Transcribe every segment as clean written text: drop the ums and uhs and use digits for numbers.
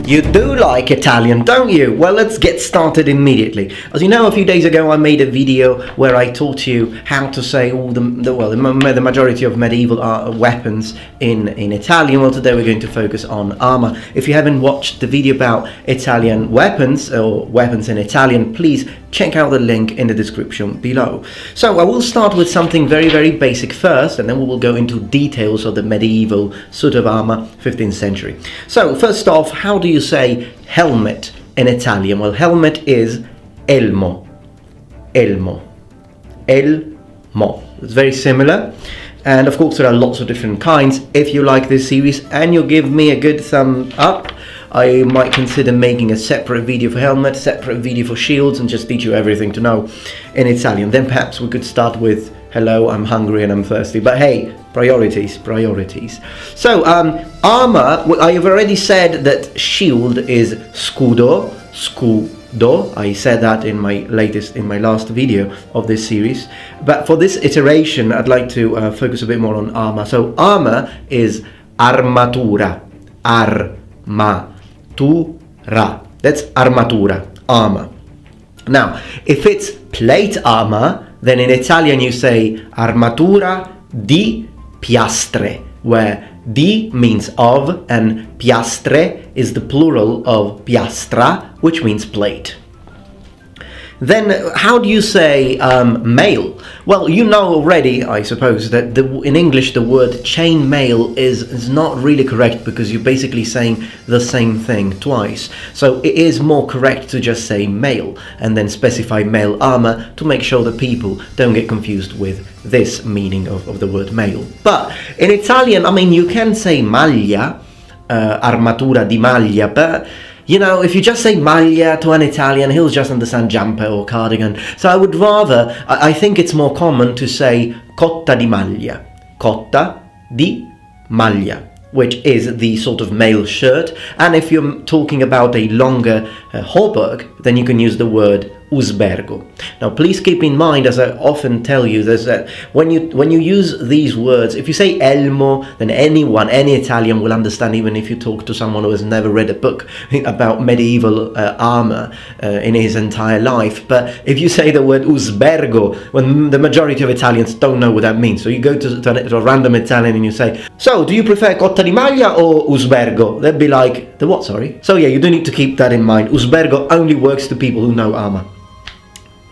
You do like Italian, don't you? Well, let's get started immediately. As you know, a few days ago I made a video where I taught you how to say all the majority of medieval weapons in Italian. Well, today we're going to focus on armor. If you haven't watched the video about Italian weapons or weapons in Italian, please check out the link in the description below. So I will start with something very, very basic first, and then we will go into details of the medieval suit of armor, 15th century. So first off, how do you say helmet in Italian? Well, helmet is elmo. Elmo. Elmo. It's very similar. And of course there are lots of different kinds. If you like this series and you give me a good thumb up, I might consider making a separate video for helmets, separate video for shields, and just teach you everything to know in Italian. Then perhaps we could start with, hello, I'm hungry and I'm thirsty. But hey, priorities. So, armor, I have already said that shield is scudo. I said that in my last video of this series. But for this iteration, I'd like to focus a bit more on armor. So, armor is armatura. Armatura. That's armatura, armor. Now, if it's plate armor, then in Italian you say armatura di piastre, where di means of and piastre is the plural of piastra, which means plate. Then how do you say mail? Well, you know already, I suppose, that in English the word chain mail is not really correct, because you're basically saying the same thing twice. So it is more correct to just say mail and then specify mail armor to make sure that people don't get confused with this meaning of the word mail. But in Italian, I mean, you can say maglia, armatura di maglia, but you know, if you just say maglia to an Italian, he'll just understand jumper or cardigan. So I would rather, I think it's more common to say cotta di maglia. Cotta di maglia, which is the sort of male shirt. And if you're talking about a longer hauberk, then you can use the word usbergo. Now please keep in mind, as I often tell you, there's that when you use these words, if you say elmo, then any Italian will understand, even if you talk to someone who has never read a book about medieval armor in his entire life. But if you say the word usbergo, when the majority of Italians don't know what that means, so you go to a random Italian and you say, so do you prefer cotta di maglia or usbergo? They'd be like, the what, sorry? So yeah, you do need to keep that in mind. Usbergo only works to people who know armor.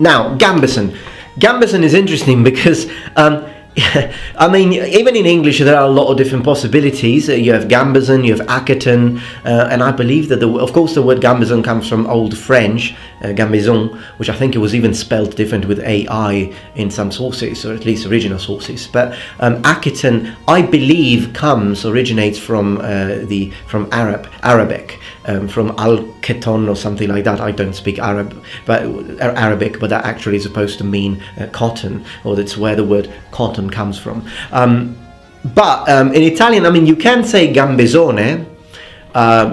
Now, gambeson. Gambeson is interesting because, I mean, even in English there are a lot of different possibilities. You have gambeson, you have acqueton, and I believe that, of course, the word gambeson comes from Old French, gambeson, which I think it was even spelled different with AI in some sources, or at least original sources. But acqueton, I believe, originates from Arabic. From al-keton or something like that. I don't speak Arabic, but that actually is supposed to mean cotton, or that's where the word cotton comes from. But in Italian, I mean, you can say gambesone.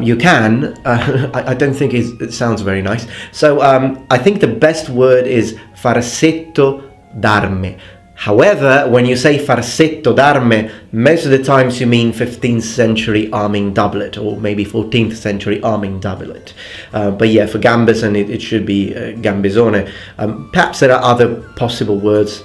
You can. I don't think it sounds very nice. So I think the best word is farsetto d'arme. However, when you say farsetto d'arme, most of the times you mean 15th century arming doublet, or maybe 14th century arming doublet. But yeah, for gambeson it should be gambesone. Perhaps there are other possible words,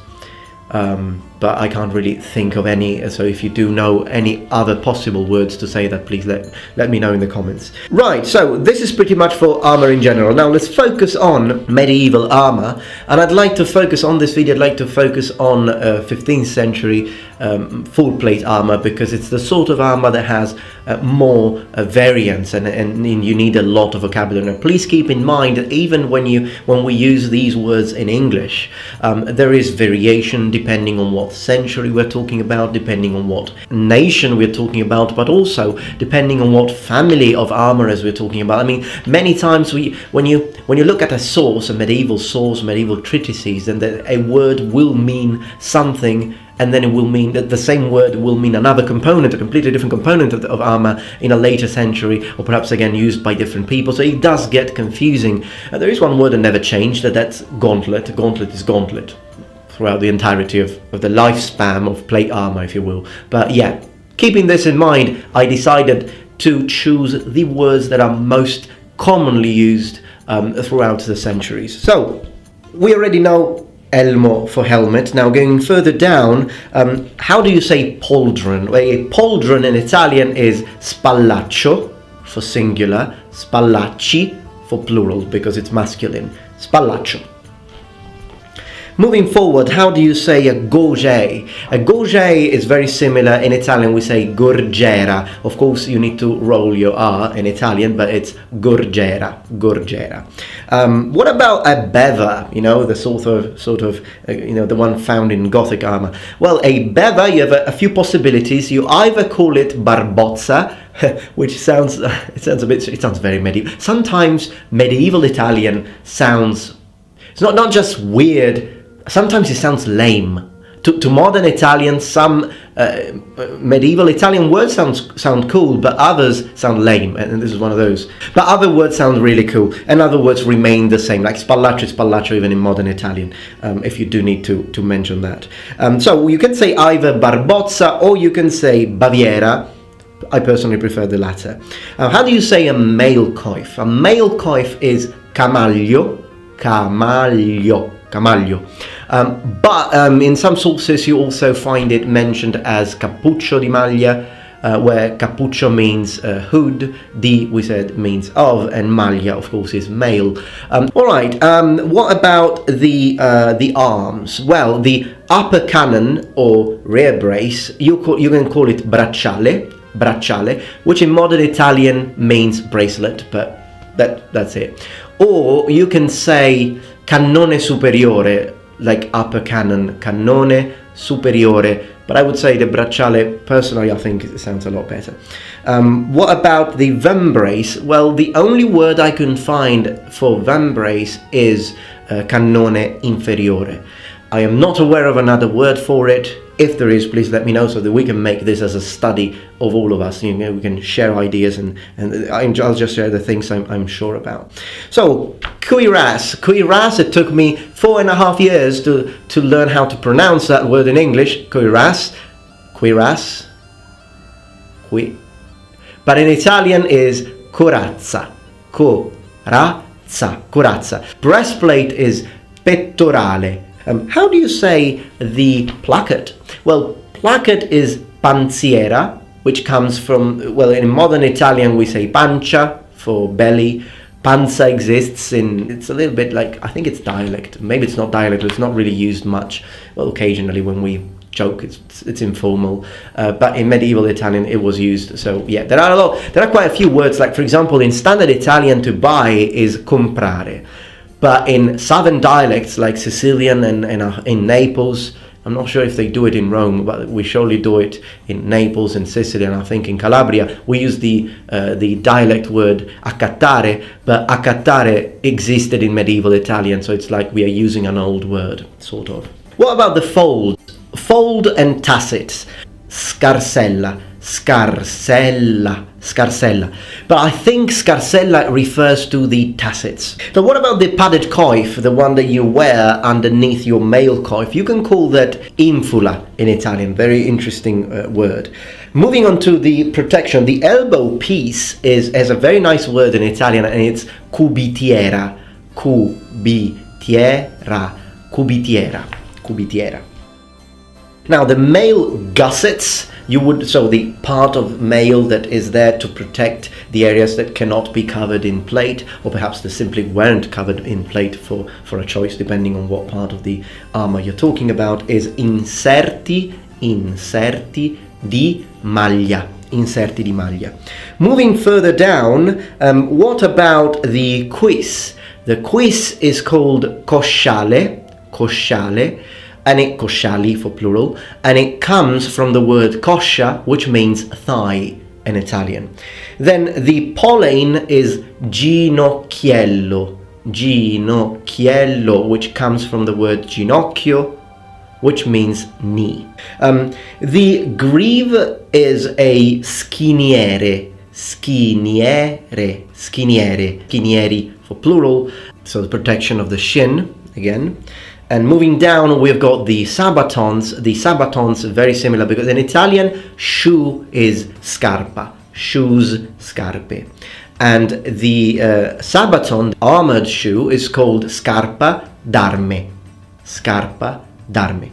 but I can't really think of any. So if you do know any other possible words to say that, please let me know in the comments. Right, so this is pretty much for armor in general. Now let's focus on medieval armor, and I'd like to focus on this video, 15th century full plate armor, because it's the sort of armor that has more variants, and you need a lot of vocabulary. Now please keep in mind that even when we use these words in English, there is variation depending on what century we're talking about, depending on what nation we're talking about, but also depending on what family of armorers we're talking about. I mean, many times when you look at a source, a medieval source, medieval treatises, then a word will mean something, and then it will mean that the same word will mean another component, a completely different component of armor in a later century, or perhaps again used by different people. So it does get confusing. There is one word that never changed, that's gauntlet. Gauntlet is gauntlet throughout the entirety of the lifespan of plate armor, if you will. But yeah, keeping this in mind, I decided to choose the words that are most commonly used throughout the centuries. So we already know elmo for helmet. Now going further down, how do you say pauldron? Well, a pauldron in Italian is spallaccio for singular, spallacci for plural because it's masculine. Spallaccio. Moving forward, how do you say a gauge? A gauge is very similar. In Italian we say gorgera. Of course you need to roll your R in Italian, but it's gorgera, gorgera. What about a bever? You know, the sort of the one found in Gothic armor. Well, a bever, you have a few possibilities. You either call it barbozza, which sounds very medieval. Sometimes medieval Italian sounds, it's not just weird. Sometimes it sounds lame. To modern Italian, some medieval Italian words sound cool, but others sound lame, and this is one of those. But other words sound really cool, and other words remain the same, like spallaccio, spallaccio, even in modern Italian, if you do need to mention that. So you can say either barbozza or you can say Baviera. I personally prefer the latter. How do you say a male coif? A male coif is camaglio, camaglio. But in some sources you also find it mentioned as cappuccio di maglia, where cappuccio means hood, di we said means of, and maglia of course is male. Alright, what about the arms? Well, the upper cannon or rear brace, you can call it bracciale, which in modern Italian means bracelet, but that's it. Or you can say cannone superiore, like upper cannon, cannone superiore, but I would say the bracciale, personally I think it sounds a lot better. What about the vambrace? Well, the only word I can find for vambrace is cannone inferiore. I am not aware of another word for it. If there is, please let me know so that we can make this as a study of all of us. You know, we can share ideas and I'll just share the things I'm sure about. So, cuirass, it took me 4.5 years to learn how to pronounce that word in English. Cuirass. But in Italian is corazza. Corazza. Breastplate is pettorale. How do you say the placket? Well, placket is panziera, which comes from, well, in modern Italian we say pancia for belly. Panza exists it's a little bit like, I think it's dialect. Maybe it's not dialect, it's not really used much. Well, occasionally when we joke, it's informal. But in medieval Italian it was used. So yeah, there are quite a few words. Like for example, in standard Italian, to buy is comprare. But in southern dialects like Sicilian and in Naples, I'm not sure if they do it in Rome, but we surely do it in Naples and Sicily, and I think in Calabria we use the dialect word accattare, but accattare existed in medieval Italian, so it's like we are using an old word, sort of. What about the fold? Fold and tassets. Scarsella. But I think scarsella refers to the tassets. So what about the padded coif, the one that you wear underneath your male coif? You can call that infula in Italian. Very interesting word. Moving on to the protection, the elbow piece has a very nice word in Italian, and it's cubitiera. Cubitiera. Now the male gussets, so the part of mail that is there to protect the areas that cannot be covered in plate, or perhaps they simply weren't covered in plate for a choice, depending on what part of the armor you're talking about, is inserti di maglia. Moving further down, what about the cuisse? The cuisse is called cosciale, and cosciali for plural, and it comes from the word coscia, which means thigh in Italian. Then the pollein is ginocchiello, which comes from the word ginocchio, which means knee. The greave is a schiniere, schinieri for plural, so the protection of the shin again. And moving down, we've got the sabatons. The sabatons are very similar because in Italian, shoe is scarpa. shoes, scarpe. And the Sabaton, armored shoe, is called scarpa d'arme. Scarpa d'arme.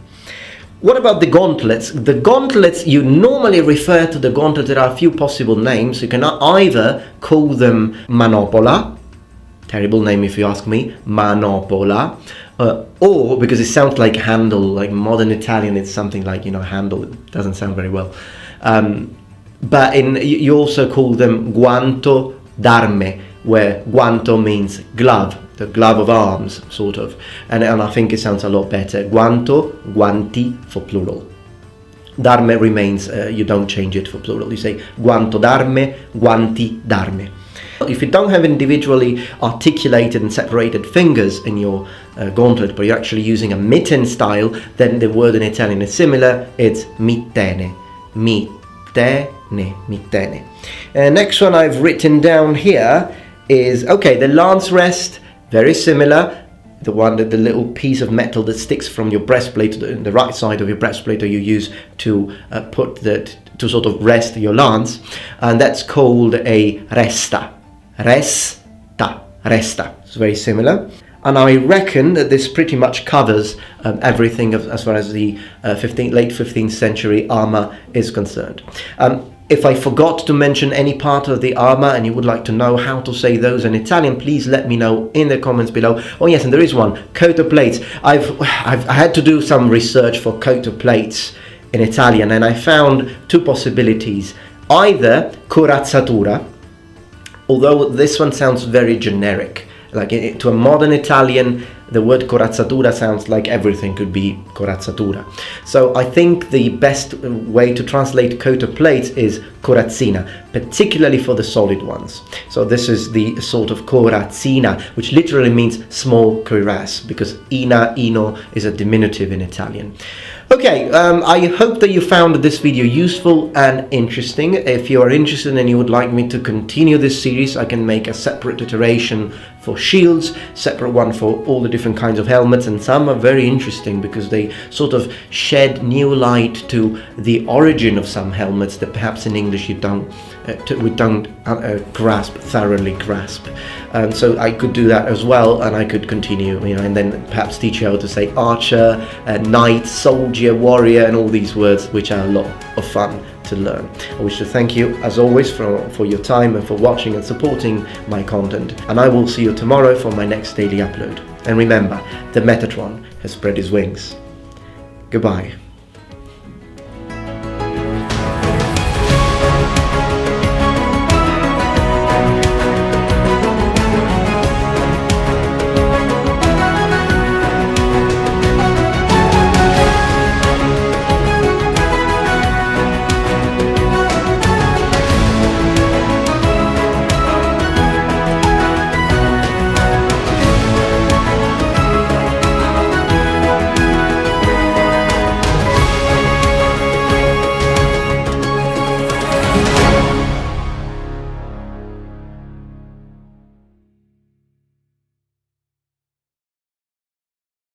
What about the gauntlets? The gauntlets, you normally refer to the gauntlets, there are a few possible names. You can either call them manopola, terrible name if you ask me, manopola, or because it sounds like handle, like modern Italian, it's something like, handle, it doesn't sound very well. But you also call them guanto d'arme, where guanto means glove, the glove of arms, sort of. And I think it sounds a lot better. Guanto, guanti for plural. D'arme remains, you don't change it for plural. You say guanto d'arme, guanti d'arme. If you don't have individually articulated and separated fingers in your gauntlet, but you're actually using a mitten style, then the word in Italian is similar. It's mittene. Mittene. Mittene. Next one I've written down here is, okay, the lance rest, very similar. The one that the little piece of metal that sticks from your breastplate to the right side of your breastplate, or you use to to sort of rest your lance, and that's called a resta. Resta. It's very similar. And I reckon that this pretty much covers everything as far as the late 15th century armor is concerned. If I forgot to mention any part of the armor and you would like to know how to say those in Italian, please let me know in the comments below. Oh yes, and there is one, coat of plates. I had to do some research for coat of plates in Italian, and I found two possibilities. Either corazzatura, although this one sounds very generic. Like to a modern Italian, the word corazzatura sounds like everything could be corazzatura. So I think the best way to translate coat of plates is corazzina, particularly for the solid ones. So this is the sort of corazzina, which literally means small cuirass, because ino is a diminutive in Italian. Okay, I hope that you found this video useful and interesting. If you are interested and you would like me to continue this series, I can make a separate iteration for shields, separate one for all the different kinds of helmets, and some are very interesting because they sort of shed new light to the origin of some helmets that perhaps in English we don't thoroughly grasp. So I could do that as well, and I could continue, and then perhaps teach you how to say archer, knight, soldier, warrior, and all these words, which are a lot of fun to learn. I wish to thank you, as always, for your time and for watching and supporting my content. And I will see you tomorrow for my next daily upload. And remember, the Metatron has spread his wings. Goodbye.